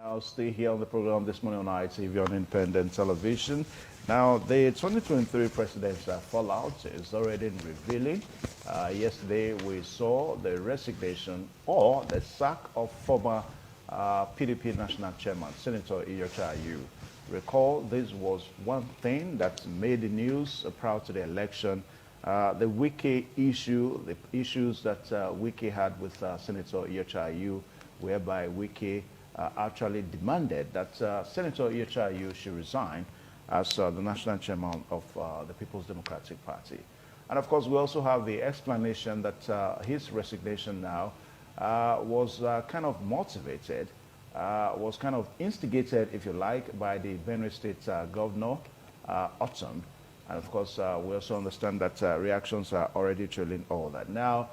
I'll stay here on the program this morning on ITV on Independent Television. Now, the 2023 presidential fallout is already revealing. Yesterday, we saw the resignation or the sack of former PDP National Chairman, Senator Iyorchia Ayu. Recall, this was one thing that made the news prior to the election. The Wike issue, the issues that Wike had with Senator Iyorchia Ayu, whereby Wike actually demanded that Senator Iyorchia Ayu should resign as the national chairman of the People's Democratic Party. And of course, we also have the explanation that his resignation now was kind of motivated, was kind of instigated, if you like, by the Benue State Governor, Otom. And of course, we also understand that reactions are already trailing all that. Now,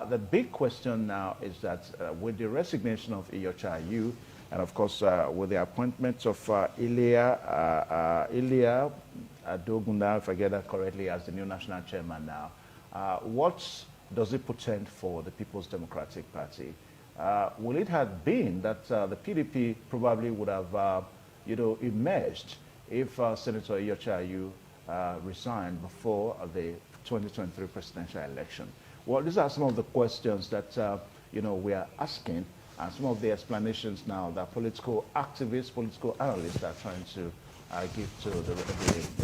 the big question now is that with the resignation of Iyorchia Ayu, and of course with the appointment of Ilia Adogunda, if I get that correctly, as the new national chairman now, what does it portend for the People's Democratic Party? Will it have been that the PDP probably would have, emerged if Senator Iyorchia Ayu resigned before the 2023 presidential election? Well, these are some of the questions that, we are asking, and some of the explanations now that political activists, political analysts are trying to give to the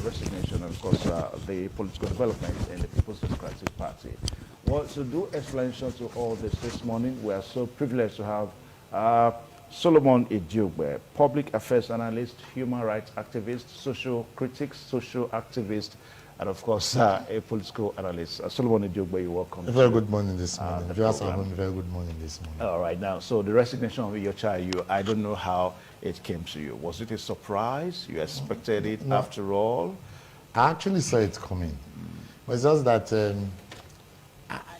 resignation and, of course, the political development in the People's Democratic Party. Well, to do explanation to all this morning, we are so privileged to have Solomon Idiogbe, public affairs analyst, human rights activist, social critic, social activist, and of course, a political analyst. Solomon Idiogbe, you're welcome. Very good morning this morning. Very good morning this morning. All right, now, so the resignation of Iyorchia Ayu, I don't know how it came to you. Was it a surprise? You expected it after all? I actually saw it coming. But it's just that,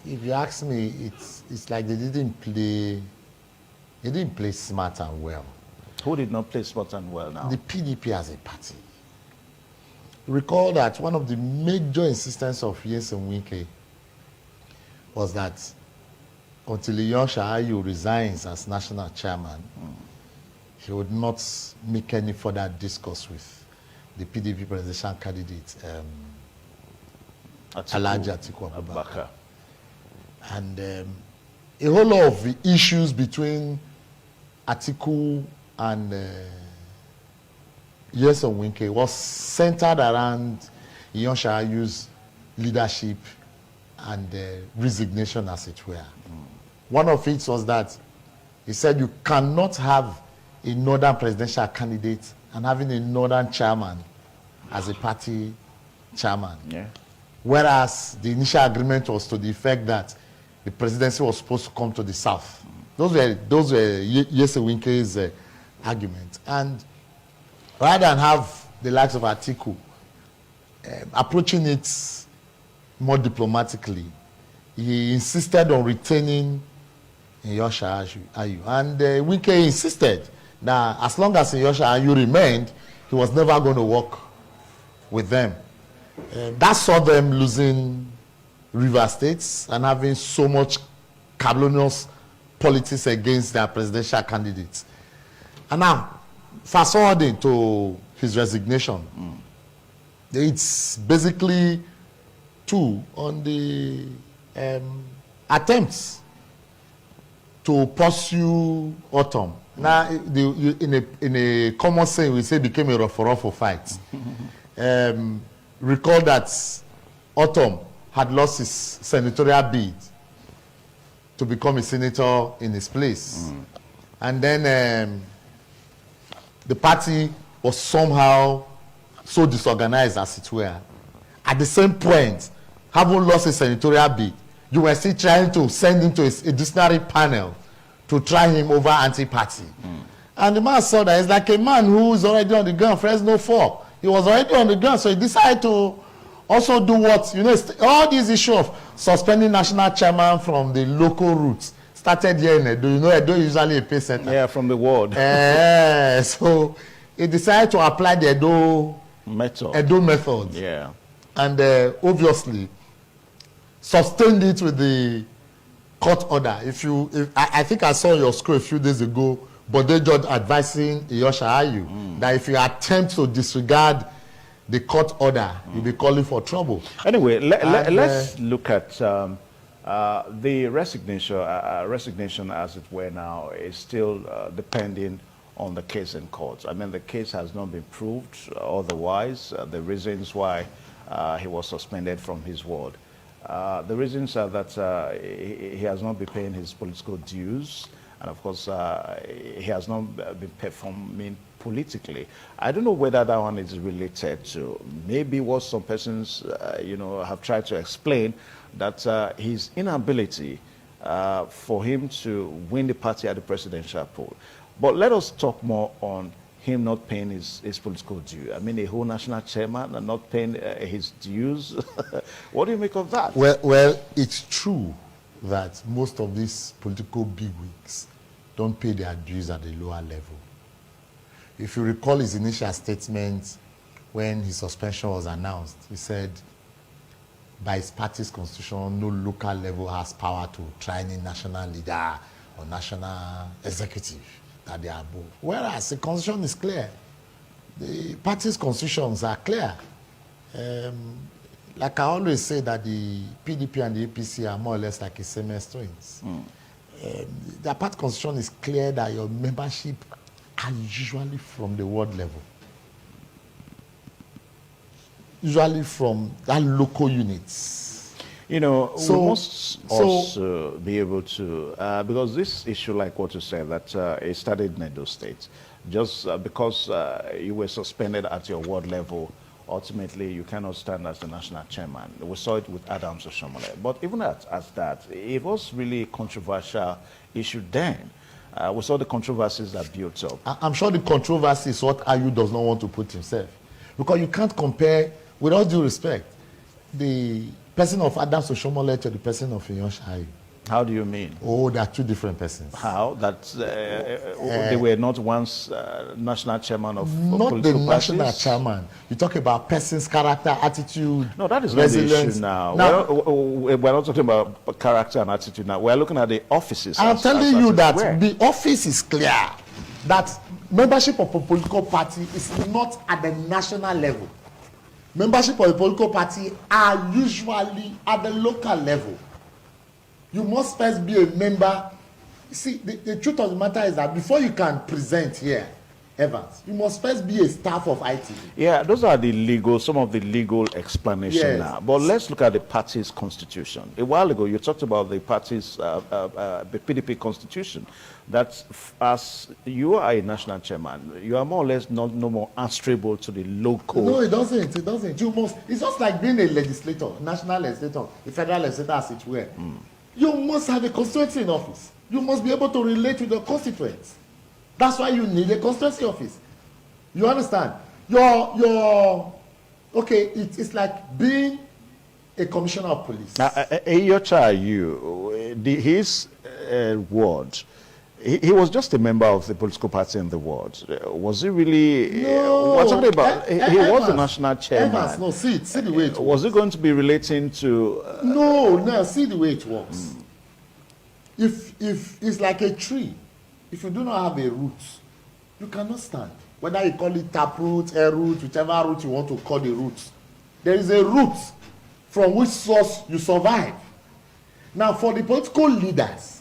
if you ask me, it's like they didn't play smart and well. Who did not play smart and well now? The PDP as a party. Recall that one of the major insistence of Nyesom Wike was that until Iyorchia Ayu resigns as national chairman, he would not make any further discourse with the PDP presidential candidate, Alhaji Atiku Abubakar. And a whole lot of the issues between Atiku and Nyesom Wike was centered around Iyorchia Ayu's leadership and resignation, as it were. One of it was that he said you cannot have a northern presidential candidate and having a northern chairman as a party chairman. Yeah. Whereas the initial agreement was to the effect that the presidency was supposed to come to the south. Those were Nyesom Wike's argument. And rather than have the likes of Atiku approaching it more diplomatically, he insisted on retaining Iyorchia Ayu. And Wike insisted that as long as Iyorchia Ayu remained, he was never going to work with them. That saw them losing River States and having so much cabulous politics against their presidential candidates. And now, fast forwarding to his resignation, it's basically two on the attempts to pursue Otom. Now, in a common saying, we say became a ruffle fight. Recall that Otom had lost his senatorial bid to become a senator in his place. And then the party was somehow so disorganized, as it were. At the same point, having lost a senatorial bid, you were still trying to send him to a disciplinary panel to try him over anti-party. And the man saw that it's like a man who is already on the ground, Fresno 4. He was already on the ground, so he decided to also do what, all these issues of suspending national chairman from the local roots started here in Edo. Edo is usually a pay center. Yeah, from the ward. So he decided to apply the Edo method. Yeah. And obviously sustained it with the court order. I think I saw your scroll a few days ago Bode George advising Iyosha Ayu that if you attempt to disregard the court order, you'll be calling for trouble. Anyway, let's look at the resignation, as it were now, is still depending on the case in court. I mean, the case has not been proved otherwise. The reasons why he was suspended from his ward. The reasons are that he has not been paying his political dues, and of course, he has not been performing politically. I don't know whether that one is related to maybe what some persons, have tried to explain, that his inability for him to win the party at the presidential poll. But let us talk more on him not paying his political due. I mean, a whole national chairman and not paying his dues. What do you make of that? Well, it's true that most of these political bigwigs don't pay their dues at the lower level. If you recall his initial statement when his suspension was announced, he said, by his party's constitution, no local level has power to try any national leader or national executive, that they are above. Whereas the constitution is clear. The party's constitutions are clear. Like I always say that the PDP and the APC are more or less like a Siamese twins. The party constitution is clear that your membership are usually from the ward level. Usually from that local units. We must also be able to, because this issue, like what you said, that it started in Edo State, just because you were suspended at your ward level, ultimately you cannot stand as the national chairman. We saw it with Adams Oshomole. But even as that, it was really a controversial issue then. We saw the controversies that built up. I'm sure the controversy is what Ayu does not want to put himself. Because you can't compare, with all due respect, the person of Adams Oshomole to the person of Iyosha Ayu. How do you mean? Oh, they are two different persons. How? That they were not once national chairman of not political the parties? national chairman. You talk about person's character, attitude, No, that is resilience. not the issue now. We're not talking about character and attitude now. We're looking at the offices. I'm telling you that were. the office is clear. That membership of a political party is not at the national level. Membership of a political party are usually at the local level. You must first be a member. See, the truth of the matter is that before you can present here, Evans, you must first be a staff of ITV. Yeah, those are some of the legal explanations Yes. now. But let's look at the party's constitution. A while ago, you talked about the party's PDP constitution. That as you are a national chairman, you are more or less no more answerable to the local. No, it doesn't. It doesn't. You must. It's just like being a legislator, national legislator, a federal legislator, as it were. You must have a constituency in office. You must be able to relate with your constituents. That's why you need a constituency office. You understand? Okay, it's like being a commissioner of police. Now, Iyosha Ayu, his ward, he was just a member of the political party in the ward. Was he really? No. We're talking about. He was the national chairman. Evans, no, see the way it works. Was he going to be relating to? No, see the way it works. If it's like a tree, if you do not have a root, you cannot stand. Whether you call it taproot, air root, whichever root you want to call the root, there is a root from which source you survive. Now, for the political leaders,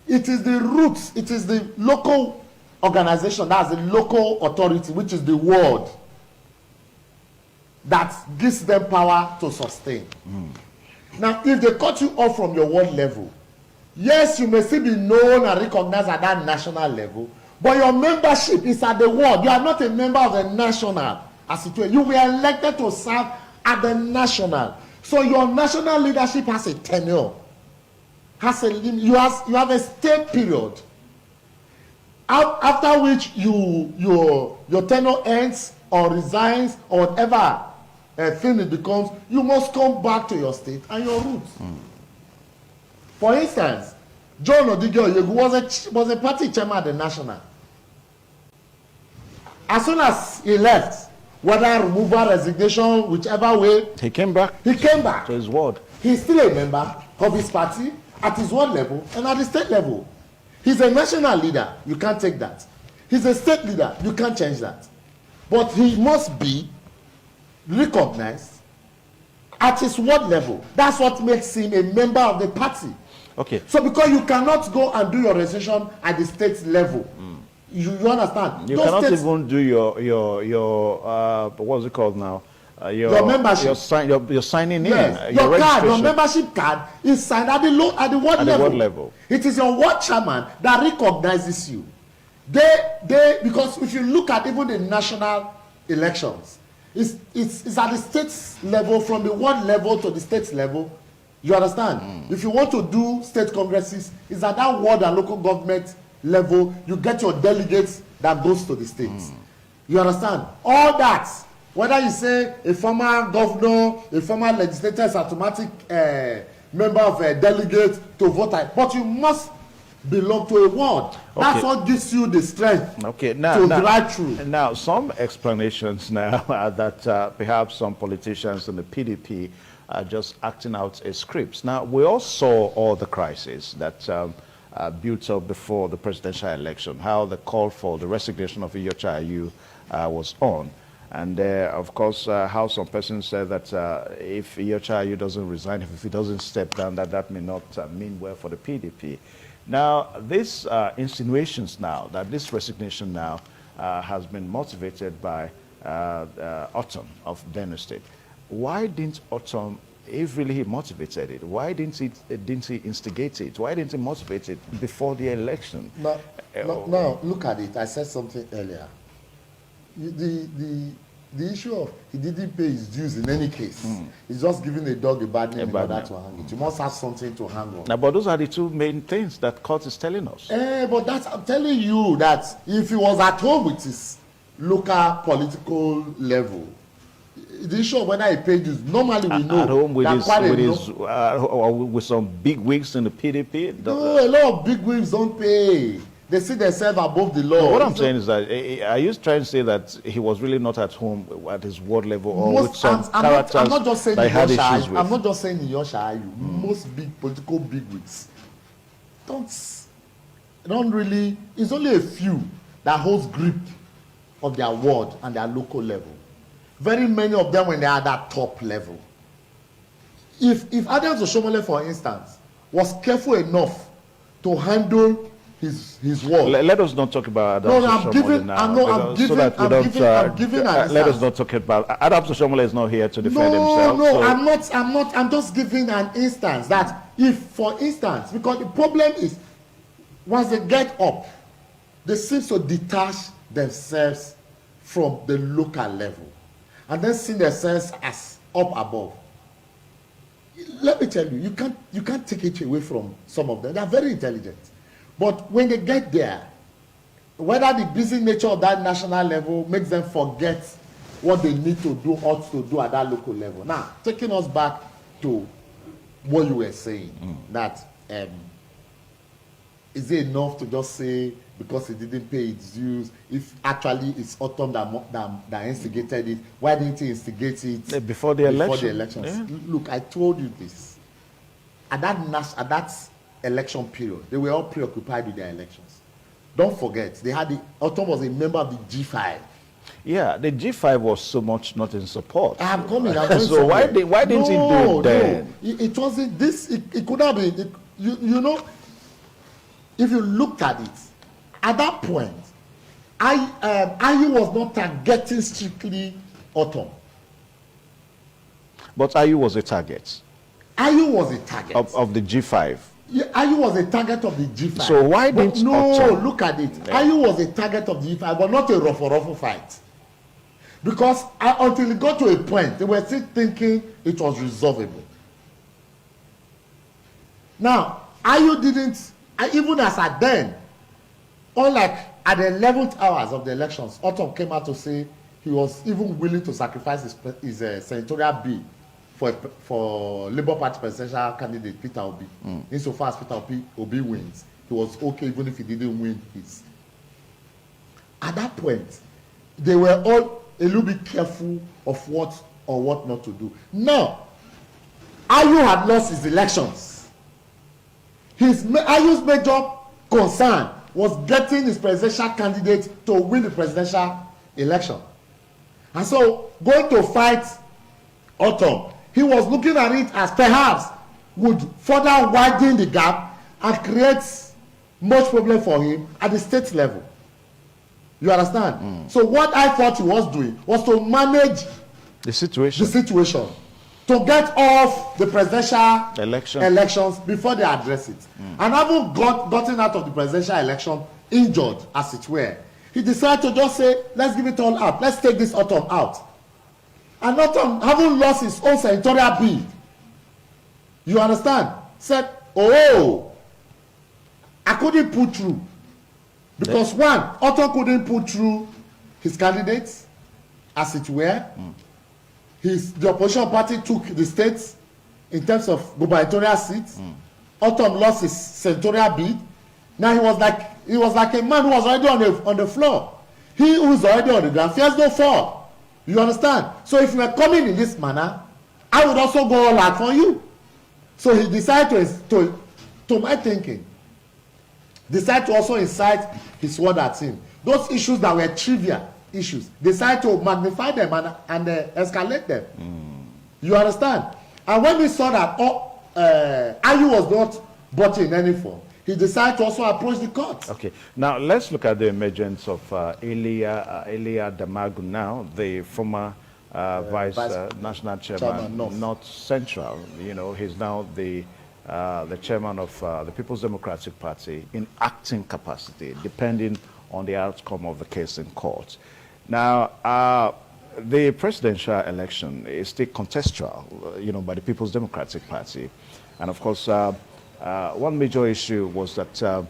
it is the roots, it is the local organization, that's the local authority, which is the ward, that gives them power to sustain. Now, if they cut you off from your ward level, yes, you may still be known and recognized at that national level, but your membership is at the ward. You are not a member of the national as it were. You were elected to serve at the national. So your national leadership has a tenure, has a limit. You have a stay period, after which your tenure ends or resigns or whatever thing it becomes. You must come back to your state and your roots. For instance, John Odige Oyegu was a party chairman at the national. As soon as he left, whether removal, resignation, whichever way, He came back to his ward. He's still a member of his party at his ward level and at the state level. He's a national leader. You can't take that. He's a state leader. You can't change that. But he must be recognized at his ward level. That's what makes him a member of the party. Okay. So because you cannot go and do your registration at the state level, you understand? You Those cannot states, even do your what's it called now? Your membership. You're signing in. yes, your your card, your registration. membership card is signed at the ward At the level. ward level. It is your ward chairman that recognizes you. They because if you look at even the national elections, it's at the state level, from the ward level to the state level. You understand? If you want to do state congresses, it's at that ward and local government level. You get your delegates that goes to the states. You understand? All that, whether you say a former governor, a former legislator is automatic member of a delegate to vote, but you must belong to a ward. That's what gives you the strength to drive through. Now, some explanations now are that perhaps some politicians in the PDP are just acting out a script. Now, we all saw all the crises that built up before the presidential election, how the call for the resignation of Iyorchia Ayu was on. And of course, how some persons said that if Iyorchia Ayu doesn't resign, if he doesn't step down, that may not mean well for the PDP. Now, these insinuations now, that this resignation now has been motivated by Otom of Benue State. Why didn't Otom, if really he motivated it, why didn't he instigate it? Why didn't he motivate it before the election? Now, look at it. I said something earlier. The issue of he didn't pay his dues in any case. He's just giving a dog a bad name in order to hang it. You must have something to hang on. Now, but those are the two main things that court is telling us. But I'm telling you that if he was at home with his local political level, the issue of whether he paid dues, normally we know at home with that with some big wigs in the PDP. No, a lot of big wigs don't pay. They see themselves above the law. What I'm saying is that, are you trying to say that he was really not at home at his ward level, or with some characters I'm not just saying that he had issues with? I'm not just saying Iyorchia Ayu. Most big political bigwigs don't really. It's only a few that holds grip of their ward and their local level. Very many of them, when they are at that top level. If Adams Oshiomhole, for instance, was careful enough to handle his ward. Let us not talk about Adams Oshiomhole now. I'm giving an let us not talk about Adams Oshiomhole is not here to defend himself. No, I'm just giving an instance that if, for instance, because the problem is once they get up, they seem to detach themselves from the local level and then see themselves as up above. Let me tell you, you can't take it away from some of them. They are very intelligent. But when they get there, whether the busy nature of that national level makes them forget what they need to do, ought to do at that local level. Now, taking us back to what you were saying, that is it enough to just say because he didn't pay its dues, if actually it's Otom that instigated it, why didn't he instigate it before the elections? Yeah. Look, I told you this. At that election period, they were all preoccupied with their elections. Don't forget, Otom was a member of the G5. Yeah, the G5 was so much not in support. I'm coming. So why didn't he do it then? It wasn't this. It could have been. You know, if you looked at it, at that point, Ayu was not targeting strictly Otom. But Ayu was a target. Ayu was a target of the G5. Yeah, Ayu was a target of the G5. So why didn't Otom? Look at it. Yeah. Ayu was a target of the G5, but not a ruffle fight. Because until it got to a point, they were still thinking it was resolvable. Now, Ayu didn't, even as at then, unlike at the 11th hours of the elections, Otom came out to say he was even willing to sacrifice his senatorial bid for Labour Party presidential candidate Peter Obi. Insofar as Peter Obi wins, he was okay even if he didn't win his. At that point, they were all a little bit careful of what or what not to do. Now, Ayu had lost his elections. Ayu's major concern was getting his presidential candidate to win the presidential election. And so going to fight Ortom, he was looking at it as perhaps would further widen the gap and create much problem for him at the state level. You understand? So what I thought he was doing was to manage the situation, to get off the presidential elections before they address it. And having gotten out of the presidential election injured, as it were, he decided to just say, let's give it all out. Let's take this Ortom out. And Ortom, having lost his own senatorial bid, you understand, said, oh, I couldn't put through. Because one, Ortom couldn't put through his candidates, as it were. The opposition party took the states in terms of gubernatorial seats. Ortom lost his senatorial bid. Now he was like a man who was already on the floor. He who is already on the ground fears no fall. You understand? So if you were coming in this manner, I would also go all out for you. So he decided to my thinking, decided to also incite his word at him. Those issues that were trivial issues, decided to magnify them and escalate them. You understand? And when we saw that Ayu was not brought in any form, he decided to also approach the court. Okay. Now, let's look at the emergence of Elia Damagum now, the former Vice National Chairman, North Central. You know, he's now the chairman of the People's Democratic Party in acting capacity, depending on the outcome of the case in court. Now, the presidential election is still contextual, you know, by the People's Democratic Party. And of course, one major issue was that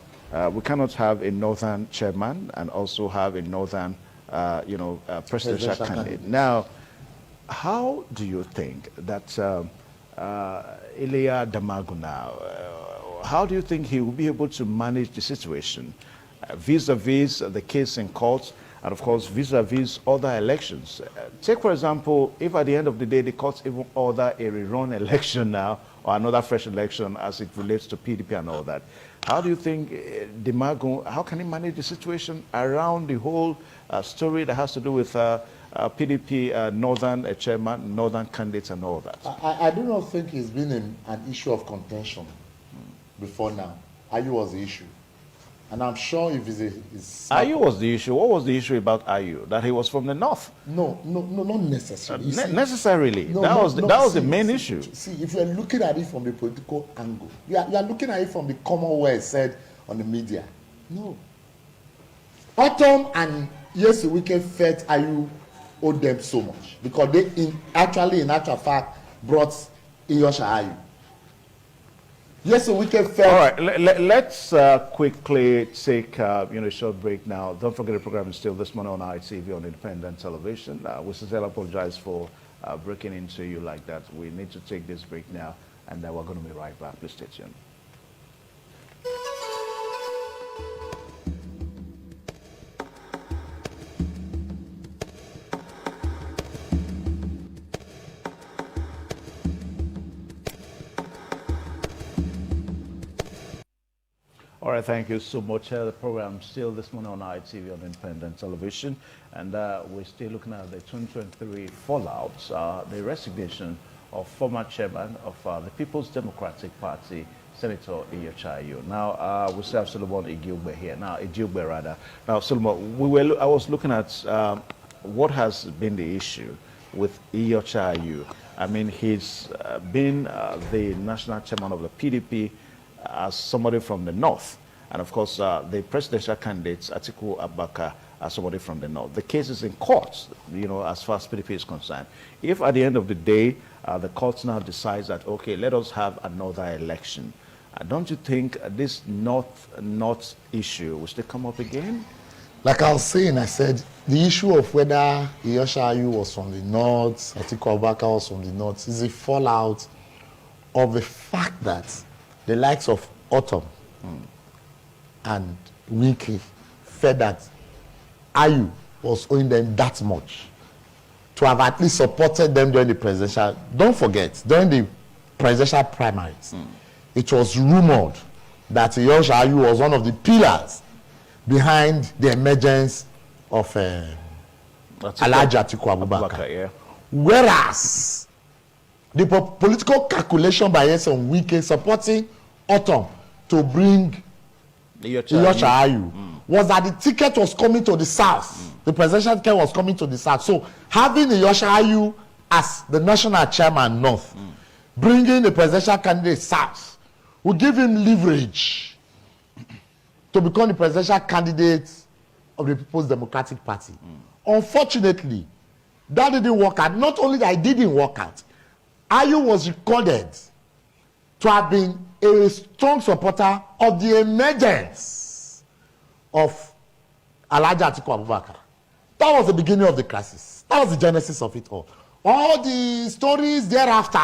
we cannot have a northern chairman and also have a northern, presidential candidate. Now, how do you think that Elia Damagum now, how do you think he will be able to manage the situation vis-a-vis the case in court and, of course, vis-a-vis other elections? Take, for example, if at the end of the day the courts even order a rerun election now or another fresh election as it relates to PDP and all that, how do you think Damagum, how can he manage the situation around the whole story that has to do with PDP, northern chairman, northern candidates and all that? I do not think it's been an issue of contention before now. Ayu was the issue. And I'm sure if it's Ayu was the issue. What was the issue about Ayu? That he was from the north? No, not necessarily. Necessarily. No, that was the main issue. See, if you're looking at it from the political angle, you are looking at it from the common way said on the media. No. Ortom and Nyesom Wike felt Ayu owed them so much because they in actual fact brought Iyorchia Ayu. Nyesom Wike felt. All right, let's quickly take a short break now. Don't forget the program is still this morning on ITV on independent television. We sincerely apologize for breaking into you like that. We need to take this break now, and we're going to be right back. Please stay tuned. All right, thank you so much. The program still this morning on ITV on independent television, and we're still looking at the 2023 fallout, the resignation of former chairman of the People's Democratic Party, Senator Iyorchia Ayu. Now, we still have Solomon Ijugbe here. Now, Solomon, I was looking at what has been the issue with Iyorchia Ayu. I mean, he's been the national chairman of the PDP as somebody from the north. And of course, the presidential candidates, Atiku Abubakar, are somebody from the north. The case is in court, as far as PDP is concerned. If at the end of the day, the court now decides that, okay, let us have another election, don't you think this north issue will still come up again? Like I was saying, I said, the issue of whether Iyorchia Ayu was from the north, Atiku Abubakar was from the north, is a fallout of the fact that the likes of Ortom and Wike felt that Ayu was owing them that much to have at least supported them during the presidential. Don't forget, during the presidential primaries, it was rumored that Iyorchia Ayu was one of the pillars behind the emergence of Alhaji Atiku Abubakar. Yeah. Whereas the political calculation by Nyesom Wike supporting Autumn to bring Iyorchia Ayu was that the ticket was coming to the south. The presidential ticket was coming to the south. So having Iyorchia Ayu as the national chairman north, bringing the presidential candidate south, will give him leverage to become the presidential candidate of the People's Democratic Party. Unfortunately, that didn't work out. Not only that it didn't work out, Ayu was recorded to have been a strong supporter of the emergence of Alhaji Atiku Abubakar. That was the beginning of the crisis. That was the genesis of it all. All the stories thereafter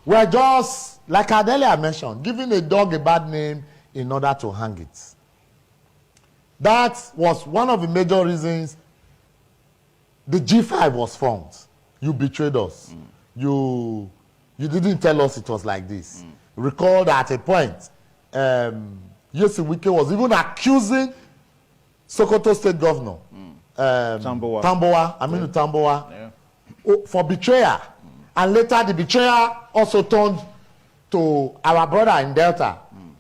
were just, like Adelia mentioned, giving a dog a bad name in order to hang it. That was one of the major reasons the G5 was formed. You betrayed us. You didn't tell us it was like this. Recall that at a point, Nyesom Wike was even accusing Sokoto State Governor Tambuwal for betrayal. And later the betrayer also turned to our brother in Delta,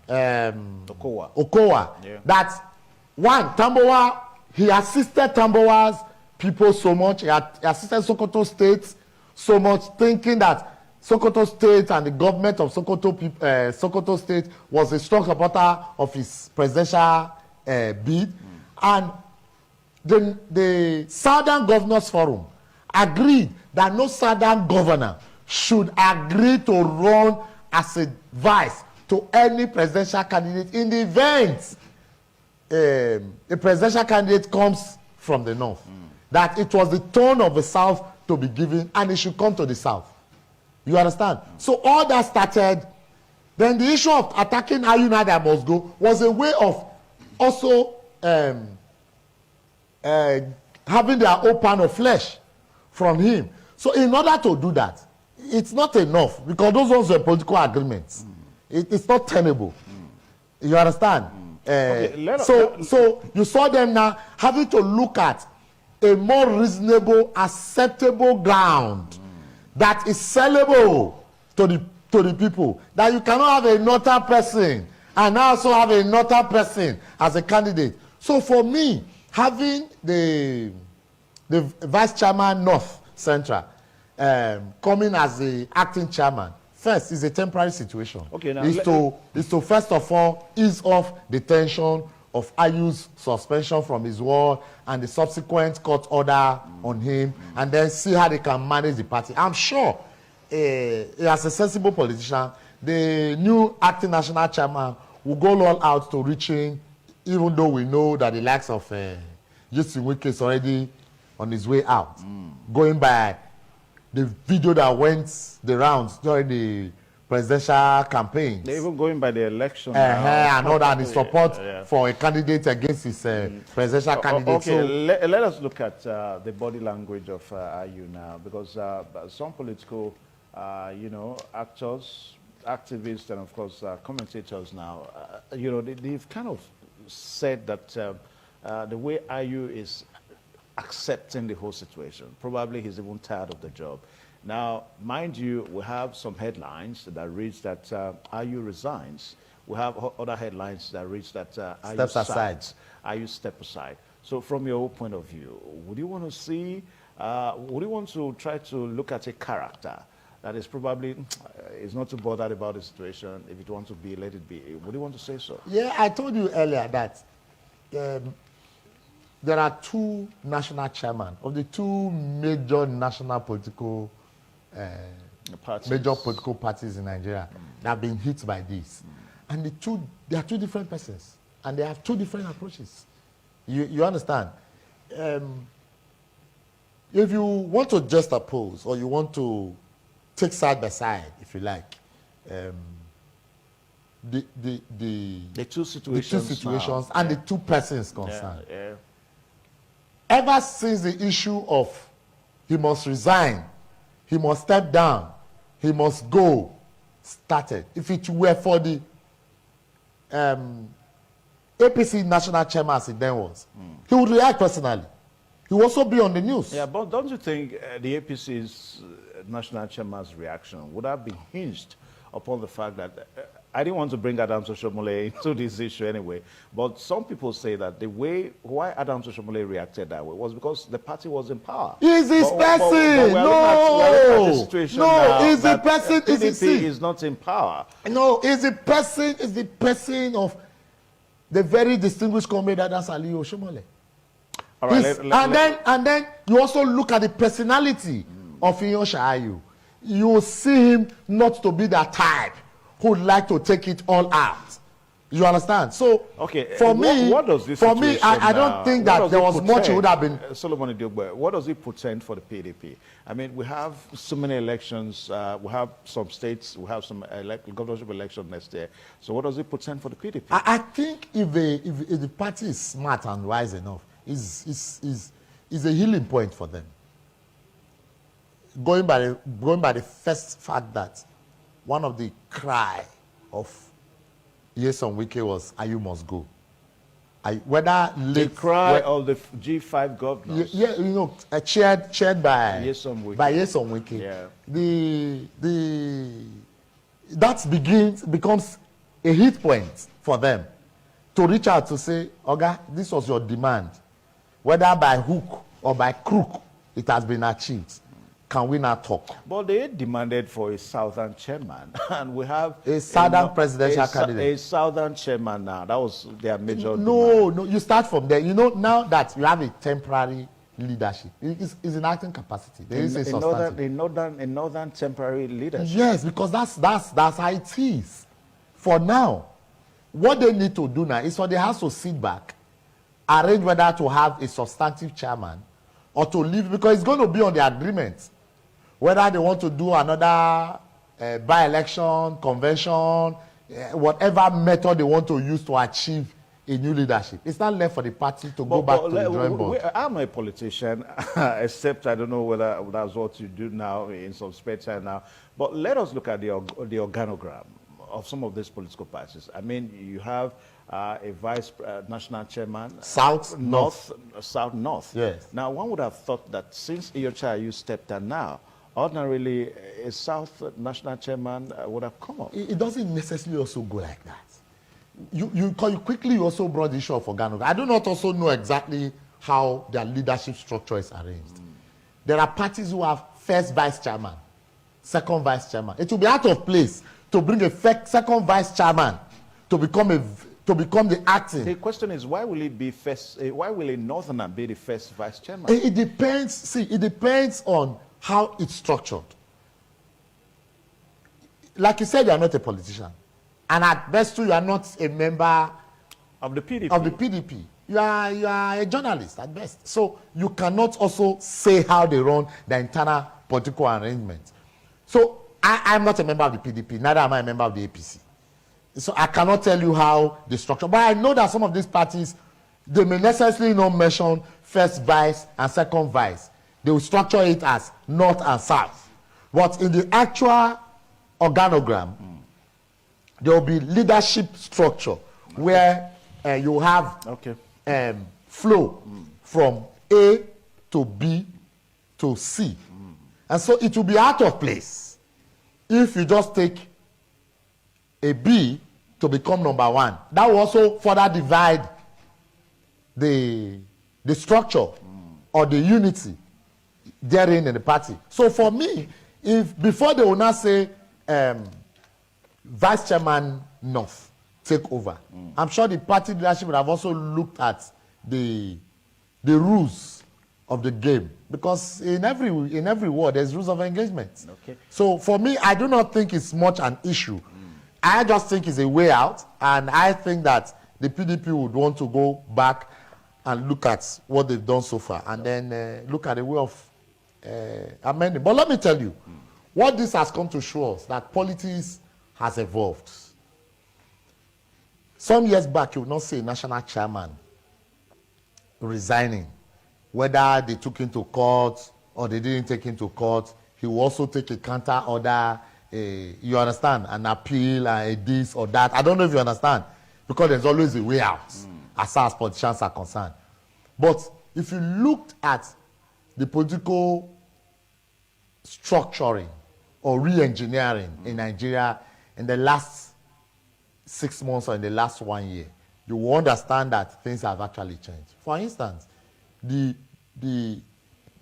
Okowa. Yeah. That one, Tambuwal, he assisted Tambuwal's people so much, he assisted Sokoto State so much, thinking that Sokoto State and the government of Sokoto State was a strong supporter of his presidential bid. And the Southern Governors Forum agreed that no Southern governor should agree to run as a vice to any presidential candidate in the event a presidential candidate comes from the north. That it was the tone of the south to be given and it should come to the south. You understand? So all that started. Then the issue of attacking Ayu that must go was a way of also having their own pound of flesh from him. So in order to do that, it's not enough because those ones were political agreements. It's not tenable. You understand? Okay, so you saw them now having to look at a more reasonable, acceptable ground that is sellable to the people. That you cannot have another person and also have another person as a candidate. So for me, having the vice chairman North Central coming as the acting chairman, first is a temporary situation. Okay, now is to first of all ease off the tension of Ayu's suspension from his ward and the subsequent court order on him, and then see how they can manage the party. I'm sure, as a sensible politician, the new acting national chairman will go all out to reaching, even though we know that the likes of Nyesom Wike is already on his way out, going by the video that went the rounds during the presidential campaigns. They're even going by the election and all that, his support for a candidate against his presidential candidate. Okay, So, let us look at the body language of Ayu now, because some political, actors, activists, and of course commentators now, they've kind of said that the way Ayu is accepting the whole situation, probably he's even tired of the job. Now, mind you, we have some headlines that reads that Ayu resigns. We have other headlines that reads that Ayu step aside. So from your point of view, would you want to try to look at a character that is probably is not too bothered about the situation? If it wants to be, let it be. Would you want to say so? yeah, I told you earlier that there are two national chairmen of the two major national political parties in Nigeria that have been hit by this. And they are two different persons and they have two different approaches. You understand? If you want to just oppose or you want to take side by side, if you like, the two situations now, and the two persons concerned. Yeah. Ever since the issue of he must resign, he must step down, he must go started, if it were for the APC national chairman as he then was, he would react personally. He will also be on the news. Yeah, but don't you think the APC's national chairman's reaction would have been hinged upon the fact that I didn't want to bring Adams Oshomole into this issue anyway, but some people say that the way why Adams Oshomole reacted that way was because the party was in power. Is this person? No, is the person? PDP is not in power. No, is the person? Is the person of the very distinguished comrade Adams Ali Oshomole? All right, and then you also look at the personality of Inyosha Ayu. You will see him not to be that type who would like to take it all out. You understand? So, okay, for me, what does this I don't think that there was much it would have been. Solomon Idiogbe, what does it portend for the PDP? I mean, we have so many elections. We have some states. We have some governorship election next year. So, what does it portend for the PDP? I think if the party is smart and wise enough, is a healing point for them. Going by the first fact that one of the cry of Nyesom Wike was Ayu must go. Whether the cry of the G5 governors. Yeah, you know, chaired by Nyesom Wike. Yeah. That becomes a hit point for them to reach out to say, Oga, this was your demand. Whether by hook or by crook, it has been achieved. Can we not talk? But they demanded for a southern chairman, and we have a southern presidential candidate. A southern chairman now. That was their major demand. No, you start from there. You know, now that you have a temporary leadership, it's in acting capacity. There is a substantive. In northern temporary leadership. Yes, because that's how it is. For now, what they need to do now is for the House to sit back, arrange whether to have a substantive chairman or to leave, because it's going to be on the agreement. Whether they want to do another by-election, convention, whatever method they want to use to achieve a new leadership. It's not left for the party to go back to the drawing board. I'm a politician, except I don't know whether that's what you do now in some spare time now. But let us look at the organogram of some of these political parties. I mean, you have a vice national chairman. South, North. South, North. Yes. Now, one would have thought that since Iyorchia Ayu stepped down now, ordinarily a South national chairman would have come up. It doesn't necessarily also go like that. You quickly also brought the issue of organogram. I do not also know exactly how their leadership structure is arranged. There are parties who have first vice chairman, second vice chairman. It will be out of place to bring a second vice chairman to become the acting. The question is, why will it be first? Why will a northerner be the first vice chairman? It depends. See, it depends on how it's structured. Like you said, you are not a politician, and at best too, you are not a member of the PDP. Of the PDP, you are a journalist at best. So you cannot also say how they run the internal political arrangement. So I'm not a member of the PDP. Neither am I a member of the APC. So I cannot tell you how they structure. But I know that some of these parties, they may necessarily not mention first vice and second vice. They will structure it as North and South. But in the actual organogram, there will be leadership structure where you have flow from A to B to C. And so it will be out of place if you just take a B to become number one. That will also further divide the structure or the unity therein in the party. So for me, if before they will not say vice chairman North take over, I'm sure the party leadership would have also looked at the rules of the game, because in every war there's rules of engagement. Okay. So for me, I do not think it's much an issue. I just think it's a way out, and I think that the PDP would want to go back and look at what they've done so far, and then look at the way of amending. But let me tell you, what this has come to show us, that politics has evolved. Some years back, you would not see a national chairman resigning, whether they took him to court or they didn't take him to court. He will also take a counter order, you understand, an appeal, this or that. I don't know if you understand. because there's always a way out as far as politicians are concerned. But if you looked at the political structuring or re-engineering in Nigeria in the last 6 months or in the last 1 year, you will understand that things have actually changed. For instance, the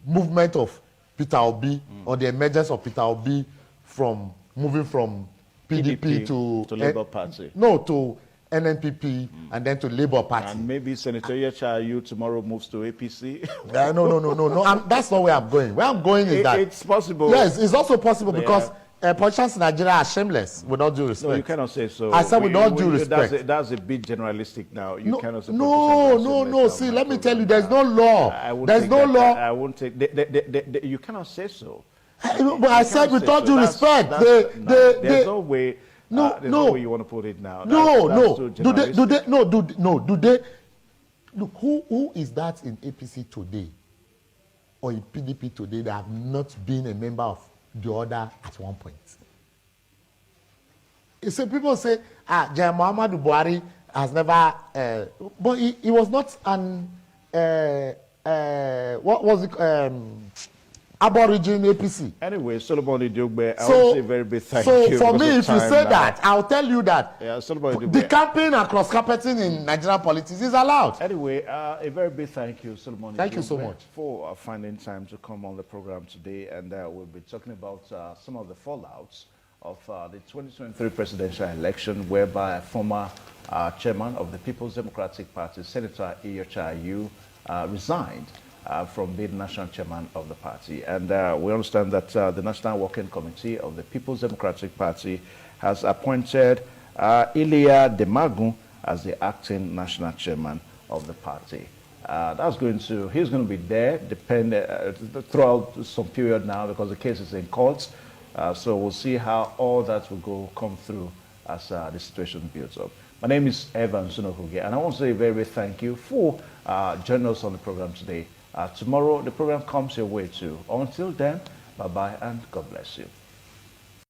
movement of Peter Obi or the emergence of Peter Obi from moving from PDP to Labour Party. No, to NNPP and then to Labour Party. And maybe Senator Iyorchia tomorrow moves to APC. No. That's not where I'm going. Where I'm going is that it's possible. Yes, it's also possible Yeah. because politicians in Nigeria are shameless, with all due respect. No, you cannot say so. I said with all due respect. That's a bit generalistic now. You cannot say No. See, let me tell you, there's no law. There's no law. I won't take. You cannot say so. But I said with all due respect. There's no way. No, there's no way you want to put it now. No. Do they? Look, who is that in APC today or in PDP today that have not been a member of the other at one point? So people say, Jai Muhammadu Buhari has never, but he was not an, what was it, Aborigine APC. Anyway, Solomon Idiogbe, I want to say a very big thank you. So for me, if you say now. that, I'll tell you that Solomon Idiogbe. the campaign and cross-carpeting in Nigerian politics is allowed. Anyway, a very big thank you, Solomon. Thank you so much for finding time to come on the program today, and we'll be talking about some of the fallouts of the 2023 presidential election, whereby former chairman of the People's Democratic Party, Senator Iyorchia, resigned from being national chairman of the party. And we understand that the National Working Committee of the People's Democratic Party has appointed Ilia Demagun as the acting national chairman of the party. He's going to be there throughout some period now because the case is in court. So we'll see how all that will come through as the situation builds up. My name is Evan Sunokuge, and I want to say a very big thank you for joining us on the program today. Tomorrow, the program comes your way too. Until then, bye-bye and God bless you.